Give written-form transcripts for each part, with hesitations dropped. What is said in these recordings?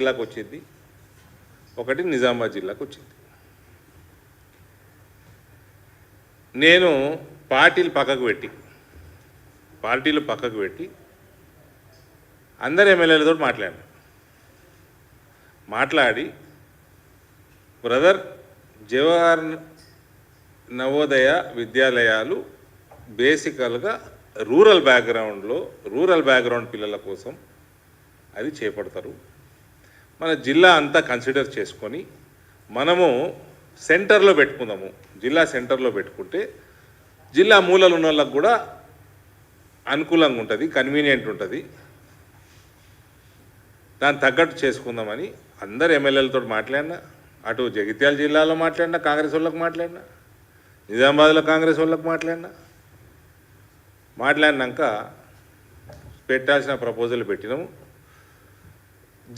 జిల్లాకు వచ్చింది, ఒకటి నిజామాబాద్ జిల్లాకు వచ్చింది. నేను పార్టీలు పక్కకు పెట్టి అందరు ఎమ్మెల్యేలతో మాట్లాడి బ్రదర్ జవహర్ నవోదయ విద్యాలయాలు బేసికల్గా రూరల్ బ్యాక్గ్రౌండ్ పిల్లల కోసం అది చేపడతారు. మన జిల్లా అంతా కన్సిడర్ చేసుకొని మనము సెంటర్లో పెట్టుకుందాము. జిల్లా సెంటర్లో పెట్టుకుంటే జిల్లా మూలలు ఉన్న వాళ్ళకు కూడా అనుకూలంగా ఉంటుంది, కన్వీనియంట్ ఉంటుంది. దాన్ని తగ్గట్టు చేసుకుందామని అందరు ఎమ్మెల్యేలతో మాట్లాడినా, అటు జగిత్యాల జిల్లాలో మాట్లాడినా కాంగ్రెస్ వాళ్ళకు మాట్లాడినా, నిజామాబాద్లో కాంగ్రెస్ వాళ్ళకు మాట్లాడినాక పెట్టాల్సిన ప్రపోజల్ పెట్టినాము.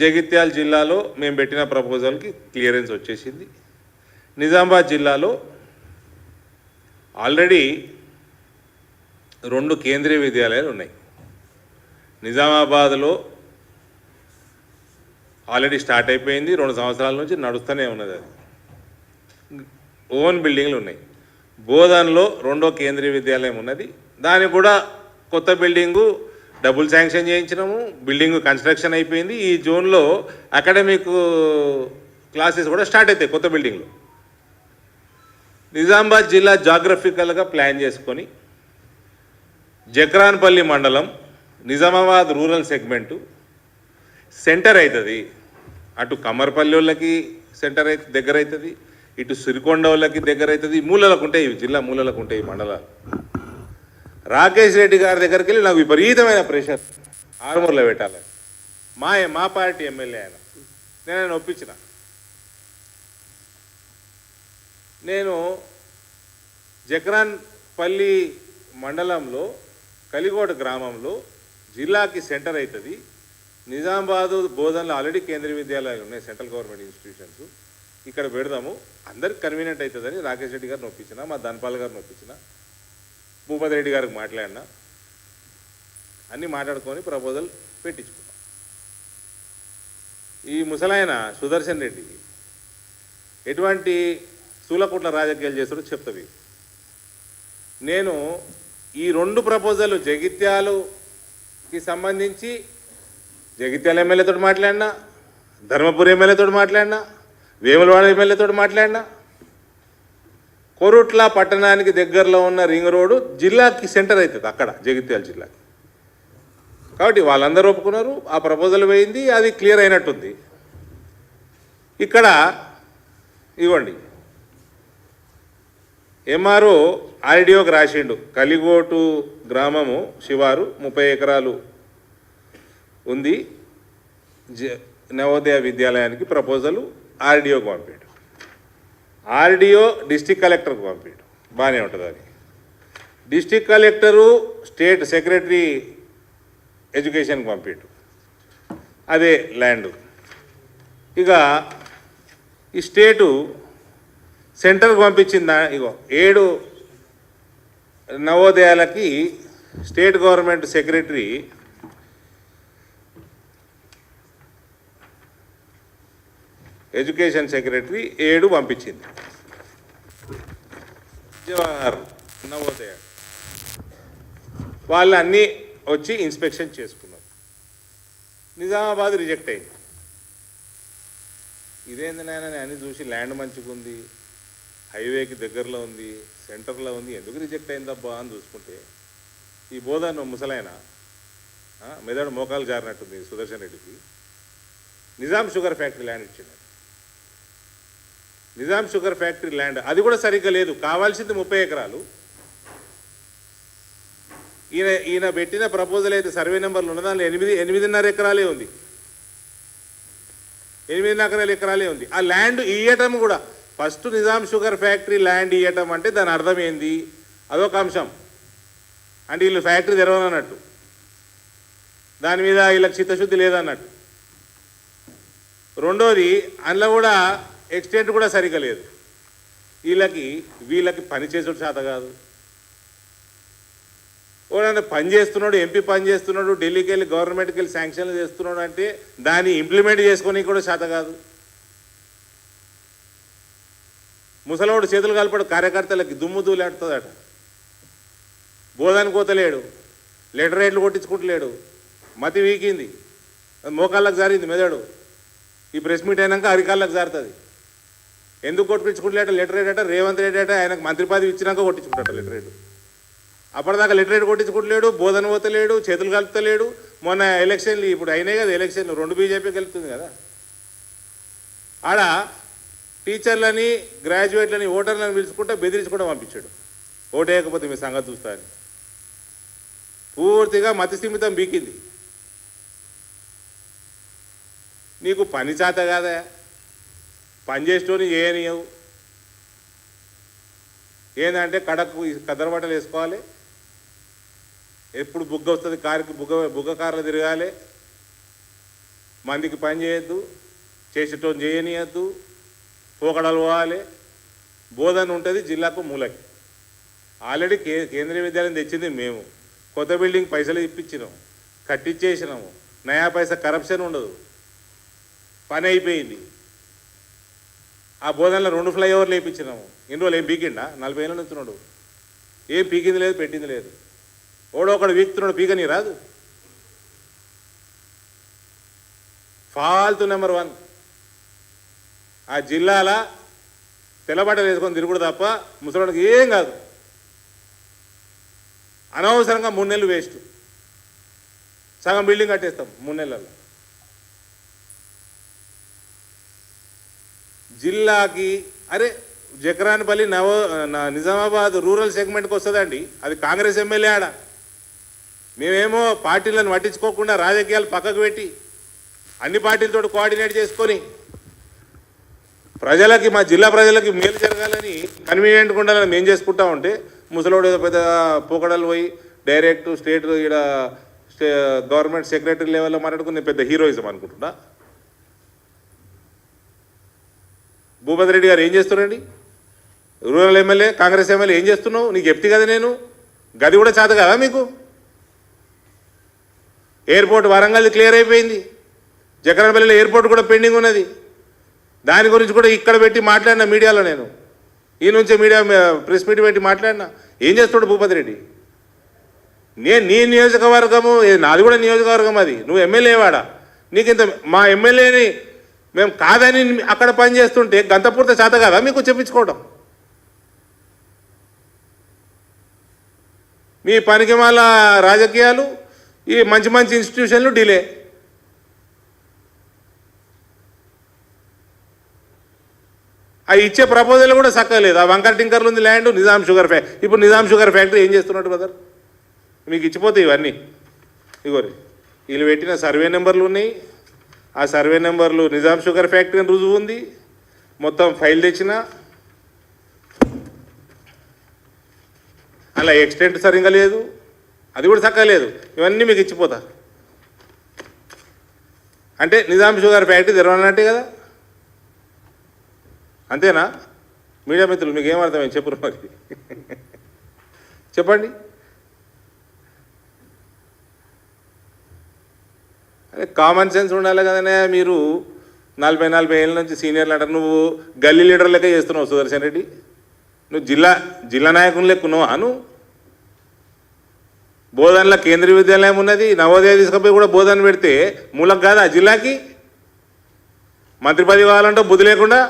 జగిత్యాల జిల్లాలో మేము పెట్టిన ప్రపోజల్కి క్లియరెన్స్ వచ్చేసింది. నిజామాబాద్ జిల్లాలో ఆల్రెడీ 2 కేంద్రీయ విద్యాలయాలు ఉన్నాయి. నిజామాబాద్లో ఆల్రెడీ స్టార్ట్ అయిపోయింది, 2 సంవత్సరాల నుంచి నడుస్తూనే ఉన్నది. అది ఓన్ బిల్డింగ్లు ఉన్నాయి. బోధన్లో 2వ కేంద్రీయ విద్యాలయం ఉన్నది, దానికి కూడా కొత్త బిల్డింగు డబుల్ శాంక్షన్ చేయించినాము. బిల్డింగ్ కన్స్ట్రక్షన్ అయిపోయింది. ఈ జోన్లో అకాడమిక్ క్లాసెస్ కూడా స్టార్ట్ అవుతాయి కొత్త బిల్డింగ్లో. నిజామాబాద్ జిల్లా జాగ్రఫికల్గా ప్లాన్ చేసుకొని జక్రాన్పల్లి మండలం నిజామాబాద్ రూరల్ సెగ్మెంటు సెంటర్ అవుతుంది. అటు కమర్పల్లి వాళ్ళకి సెంటర్ దగ్గర అవుతుంది, ఇటు సిరికొండ వాళ్ళకి దగ్గర అవుతుంది. మూలలకు ఉంటాయి, జిల్లా మూలలకు ఉంటాయి మండలాలు. రాకేష్ రెడ్డి గారి దగ్గరికి వెళ్ళి నాకు విపరీతమైన ప్రెషర్, ఆరుమూరలో పెట్టాలి. మా పార్టీ ఎమ్మెల్యే ఆయన, నేను ఆయన ఒప్పించిన. నేను జక్రాన్పల్లి మండలంలో కలిగోట గ్రామంలో జిల్లాకి సెంటర్ అవుతుంది. నిజామాబాదు బోధనలో ఆల్రెడీ కేంద్రీయ విద్యాలయాలు ఉన్నాయి, సెంట్రల్ గవర్నమెంట్ ఇన్స్టిట్యూషన్స్. ఇక్కడ పెడదాము, అందరికి కన్వీనియంట్ అవుతుందని రాకేష్ రెడ్డి గారిని ఒప్పించిన, మా ధన్పాల్ గారిని ఒప్పించిన, భూపతి రెడ్డి గారికి మాట్లాడినా. అన్నీ మాట్లాడుకొని ప్రపోజల్ పెట్టించుకున్నాం. ఈ ముసలాయన సుదర్శన్ రెడ్డి ఎటువంటి సూలకుట్ల రాజకీయాలు చేస్తాడో చెప్తావి. నేను ఈ 2 ప్రపోజల్ జగిత్యాలకి సంబంధించి జగిత్యాల ఎమ్మెల్యేతో మాట్లాడినా, ధర్మపురి ఎమ్మెల్యేతో మాట్లాడినా, వేములవాడ ఎమ్మెల్యేతో మాట్లాడినా, కొరుట్ల పట్టణానికి దగ్గరలో ఉన్న రింగ్ రోడ్డు జిల్లాకి సెంటర్ అవుతుంది అక్కడ జగిత్యాల జిల్లాకి. కాబట్టి వాళ్ళందరూ ఒప్పుకున్నారు, ఆ ప్రపోజల్ పోయింది, అది క్లియర్ అయినట్టుంది. ఇక్కడ ఇవ్వండి, ఎంఆర్ఓ ఆర్డీఓకి రాసిండు. కలిగోటు గ్రామము శివారు 30 ఎకరాలు ఉంది, నవోదయ విద్యాలయానికి ప్రపోజలు ఆర్డీఓకి పంపాడు. ఆర్డీఓ డిస్టిక్ కలెక్టర్కి పంపాడు, బాగానే ఉంటుంది. అది డిస్టిక్ కలెక్టరు స్టేట్ సెక్రటరీ ఎడ్యుకేషన్కి పంపాడు, అదే ల్యాండ్. ఇక ఈ స్టేటు సెంటర్కి పంపించిందా, ఇగో 7 నవోదయాలకి state government secretary education secretary 7 పంపించింది. జవహర్ నవోదయ వాళ్ళు అన్నీ వచ్చి ఇన్స్పెక్షన్ చేసుకున్నారు. నిజామాబాద్ రిజెక్ట్ అయింది. ఇదేంది నాయన, అన్నీ చూసి ల్యాండ్ మంచిగా ఉంది, హైవేకి దగ్గరలో ఉంది, సెంటర్లో ఉంది, ఎందుకు రిజెక్ట్ అయిందబ్బా అని చూసుకుంటే ఈ బోధన ముసలైన మెదడు మోకాలు జారినట్టుంది సుదర్శన్ రెడ్డికి. నిజాం షుగర్ ఫ్యాక్టరీ ల్యాండ్ ఇచ్చింది. నిజాం షుగర్ ఫ్యాక్టరీ ల్యాండ్ అది కూడా సరిగ్గా లేదు, కావాల్సింది 30 ఎకరాలు. ఈయన పెట్టిన ప్రపోజల్ అయితే సర్వే నెంబర్లు ఉన్న దానిలో 8.5 ఎకరాలే ఉంది, 8.5 ఎకరాలే ఉంది. ఆ ల్యాండ్ ఇయ్యటం కూడా first Nizam sugar factory land ఇవ్వటం అంటే దాని అర్థం ఏంది, అదొక అంశం. అంటే వీళ్ళు ఫ్యాక్టరీ తెరవనన్నట్టు, దాని మీద వీళ్ళకి చిత్తశుద్ధి లేదన్నట్టు. రెండోది, అందులో కూడా ఎక్స్టెంట్ కూడా సరిగ్గా లేదు. వీళ్ళకి పని చేసుడు చేత కాదు. ఓడన్నా పని చేస్తున్నాడు, ఎంపీ పని చేస్తున్నాడు, ఢిల్లీకి వెళ్ళి గవర్నమెంట్కి వెళ్ళి శాంక్షన్లు చేస్తున్నాడు అంటే దాన్ని ఇంప్లిమెంట్ చేసుకొని కూడా చేత కాదు. ముసలోడు చేతులు కలపడు కార్యకర్తలకి దుమ్ము దూలేడుతుందట. బోధానికి పోతలేడు, లెటర్ రేట్లు కొట్టించుకుంటలేడు, మతి వీకింది, మోకాళ్ళకు జారింది మెదడు. ఈ ప్రెస్ మీట్ అయినాక అరికాళ్ళకు జారుతుంది. ఎందుకు కొట్టించుకుంటలేట లెటర్ రేట్ అట? రేవంత్ రెడ్డి అట ఆయనకు మంత్రి పదవి ఇచ్చినాక కొట్టించుకుంటాట లెటర్ రేటు. అప్పటిదాకా లెటర్ రేట్ కొట్టించుకుంటలేడు, బోధన పోతలేడు, చేతులు కలుపుతలేడు. మొన్న ఎలక్షన్లు ఇప్పుడు అయినాయి కదా, ఎలక్షన్లు 2 బీజేపీకి వెళ్తుంది కదా. ఆడ టీచర్లని, గ్రాడ్యుయేట్లని, ఓటర్లను పిలుచుకుంటా బెదిరించుకుంటూ పంపించాడు. ఓటేయకపోతే మీ సంగతి చూస్తా అని. పూర్తిగా మతి స్థిమితం బీకింది. నీకు పని చేత కాదా? పని చేసేటోని చేయనియవు. ఏంటంటే కడకు కదర బట్టలు వేసుకోవాలి, ఎప్పుడు బుగ్గ వస్తుంది కారుకి, బుగ్గ కార్లు తిరగాలి, మందికి పని చేయొద్దు, చేసేటోని చేయనియద్దు, పోకడలు పోవాలి. బోధన ఉంటుంది జిల్లాకు మూలకి. ఆల్రెడీ కేంద్రీయ విద్యాలయం తెచ్చింది మేము. కొత్త బిల్డింగ్ పైసలు ఇప్పించినాము, కట్టించేసినాము, నయా పైసా కరప్షన్ ఉండదు, పని అయిపోయింది. ఆ బోధనలో 2 ఫ్లైఓవర్లు వేయించినాము. ఇన్ని రోజులు ఏం పీకిండా? 40 ఏళ్ళ నుంచున్నాడు, ఏం పీకింది లేదు, పెట్టింది లేదు. ఓడో ఒకడు వీక్తున్నాడు, పీకని రాదు. ఫాల్తు నెంబర్ 1. ఆ జిల్లాల తెల్లబట్టలు వేసుకొని తిరుగుడు తప్ప ముసలికి ఏం కాదు. అనవసరంగా 3 నెలలు వేస్ట్. సగం బిల్డింగ్ కట్టేస్తాం 3 నెలల్లో. జిల్లాకి అరే జకరాన్పల్లి నిజామాబాద్ రూరల్ సెగ్మెంట్కి వస్తుందండి. అది కాంగ్రెస్ ఎమ్మెల్యే ఆడ. మేమేమో పార్టీలను పట్టించుకోకుండా రాజకీయాలు పక్కకు పెట్టి అన్ని పార్టీలతో కోఆర్డినేట్ చేసుకొని ప్రజలకి, మా జిల్లా ప్రజలకి మేలు జరగాలని కన్వీనియంట్గా ఉండాలని మేము చేసుకుంటా ఉంటే ముసలోడు ఏదో పెద్ద పోకడలు పోయి డైరెక్ట్ స్టేట్ ఇక్కడ గవర్నమెంట్ సెక్రటరీ లెవెల్లో మాట్లాడుకుని పెద్ద హీరోయిజం అనుకుంటున్నా. భూపతి రెడ్డి గారు ఏం చేస్తున్నారండి? రూరల్ ఎమ్మెల్యే, కాంగ్రెస్ ఎమ్మెల్యే ఏం చేస్తున్నావు? నీకు చెప్తే కదా నేను, గది కూడా చేత కదా మీకు? ఎయిర్పోర్ట్ వరంగల్ క్లియర్ అయిపోయింది, జకరాన్పల్లిలో ఎయిర్పోర్ట్ కూడా పెండింగ్ ఉన్నది. దాని గురించి కూడా ఇక్కడ పెట్టి మాట్లాడినా మీడియాలో. నేను ఈ నుంచే మీడియా ప్రెస్ మీట్ పెట్టి మాట్లాడినా. ఏం చేస్తాడు భూపతి రెడ్డి? నీ నియోజకవర్గము, నాది కూడా నియోజకవర్గం, అది నువ్వు ఎమ్మెల్యే వాడా? నీకు ఇంత మా ఎమ్మెల్యేని మేము కాదని అక్కడ పని చేస్తుంటే గంతపూర్త చేత కదా మీకు చెప్పించుకోవడం? మీ పనికి మాల రాజకీయాలు, ఈ మంచి మంచి ఇన్స్టిట్యూషన్లు డిలే. ఆ ఇచ్చే ప్రపోజల్ కూడా చక్కలేదు. ఆ వంకర టింకర్లు ఉంది ల్యాండ్, నిజాం షుగర్ ఫ్యాక్టరీ. ఇప్పుడు నిజాం షుగర్ ఫ్యాక్టరీ ఏం చేస్తున్నట్టు బ్రదర్? మీకు ఇచ్చిపోతాయి ఇవన్నీ. ఇగోరి వీళ్ళు పెట్టిన సర్వే నెంబర్లు ఉన్నాయి. ఆ సర్వే నెంబర్లు నిజాం షుగర్ ఫ్యాక్టరీ అని రుజువు ఉంది. మొత్తం ఫైల్ తెచ్చిన అలా ఎక్స్టెంట్ సరిగా లేదు, అది కూడా చక్కగా లేదు. ఇవన్నీ మీకు ఇచ్చిపోతా. అంటే నిజాం షుగర్ ఫ్యాక్టరీ తెరవనట్టే కదా? అంతేనా? మీడియా మిత్రులు మీకు ఏమర్థమైంది చెప్పు మరి, చెప్పండి. అదే కామన్ సెన్స్ ఉండాలి కదనే. మీరు 40 ఏళ్ళ నుంచి సీనియర్లు అంటారు. నువ్వు గల్లీ లీడర్ లెక్క చేస్తున్నావు సుదర్శన్ రెడ్డి. నువ్వు జిల్లా నాయకుని లెక్కున్నావు అను. బోధనలో కేంద్రీయ విద్యాలయం ఉన్నది, నవోదయ తీసుకుపోయి కూడా బోధన పెడితే మూలకు కాదా జిల్లాకి? మంత్రి పదవి కావాలంటే బుద్ధి లేకుండా.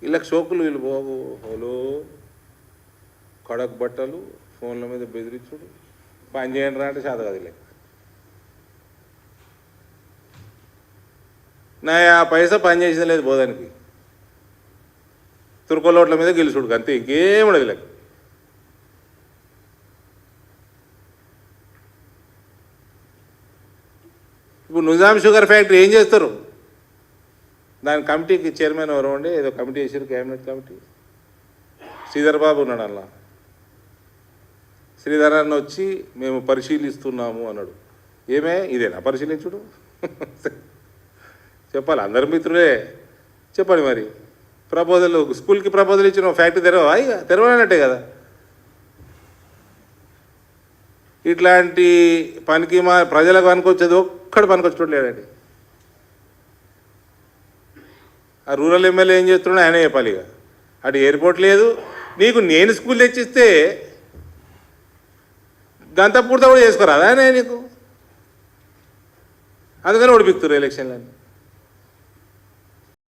వీళ్ళకి షోకులు, వీళ్ళు బాబు హలో కడక్ బట్టలు, ఫోన్ల మీద బెదిరించుడు, పని చేయండి రా అంటే చేత కాదు. లెక్క నా పైసా పని చేసేది లేదు బోధానికి. తుర్కోలోట్ల మీద గెలుచుడు అంతే, ఇంకేముండదు లెక్క. ఇప్పుడు నిజాం షుగర్ ఫ్యాక్టరీ ఏం చేస్తారు? దాని కమిటీకి చైర్మన్ ఎవరు ఉండే, ఏదో కమిటీ చేశారు, క్యాబినెట్ కమిటీ. శ్రీధర్ బాబు ఉన్నాడు అలా. శ్రీధర్ అన్న వచ్చి మేము పరిశీలిస్తున్నాము అన్నాడు. ఏమే ఇదేనా పరిశీలించుడు? చెప్పాలి, అందరు మిత్రులే చెప్పండి. మరి ప్రపోజల్ స్కూల్కి ప్రపోజల్ ఇచ్చిన ఫ్యాక్టరీ తెరవా? ఇక తెరవనట్టే కదా. ఇట్లాంటి పనికి మా ప్రజలకు పనికొచ్చేది ఒక్కడు పనికొచ్చేటలేడండి. ఆ రూరల్ ఎమ్మెల్యే ఏం చేస్తున్నాడో ఆయనే చెప్పాలి. ఇక అటు ఎయిర్పోర్ట్ లేదు. నీకు నేను స్కూల్ తెచ్చిస్తే గంత పూర్తి కూడా చేసుకోరాదా నీకు? అందుకని ఓడిపిస్తారు ఎలక్షన్లని.